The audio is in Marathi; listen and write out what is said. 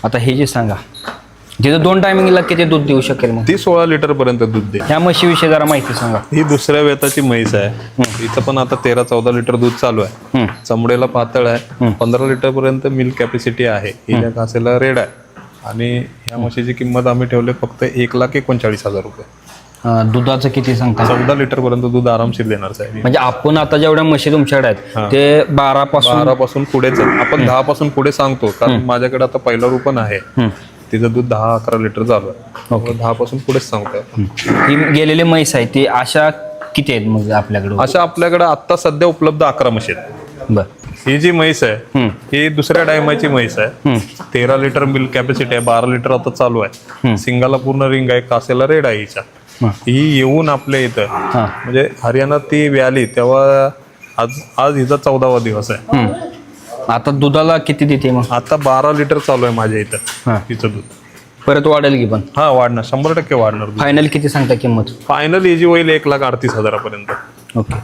आता हे जे सांगा, तिथं 2 टायमिंगला किती दूध देऊ शकेल मग? ती 16 लिटर पर्यंत दूध दे. ह्या म्हशीविषयी जरा माहिती सांगा. ही दुसऱ्या वेताची म्हैस आहे. इथं पण आता 13-14 लिटर दूध चालू आहे. चमडेला पातळ आहे. 15 लिटर पर्यंत मिल्क कॅपॅसिटी आहे. हिच्या कासेला रेड आहे. आणि ह्या म्हशीची किंमत आम्ही ठेवले फक्त 1,39,000 रुपये. दुधाचं किती सांगता? 14 लिटर पर्यंत दूध आरामशीर देणार साहेब. म्हणजे आपण आता जेवढ्या म्हशी तुमच्याकडे आहेत ते 12 पासून पुढेच आपण 10 पासून पुढे सांगतो, कारण माझ्याकडे आता पहिलं रूपन आहे. तिचं दूध 10-11 लिटर चालू आहे. 10 पासून पुढेच सांगतोय. ही गेलेली म्हैस आहे ती अशा किती आहेत मग आपल्याकडे? अशा आपल्याकडे आता सध्या उपलब्ध 11 म्हशी आहेत. बर. ही जी म्हैस आहे ही दुसऱ्या टायमाची म्हैस आहे. 13 लिटर मिल्क कॅपॅसिटी आहे. 12 लिटर आता चालू आहे. सिंगाला पूर्ण रिंग आहे. कासेला रेड आहे हिच्या. ही येऊन आपल्या इथं म्हणजे हरियाणात ती व्याली तेव्हा आज हिचा 14वा दिवस आहे. आता दुधाला किती देते मग? आता 12 लिटर चालू आहे माझ्या इथं हिचं दूध. परत वाढेल की पण? वाढणार, 100% वाढणार. फायनल किती सांगता किंमत? फायनल ही जी होईल 1,38,000 पर्यंत. ओके.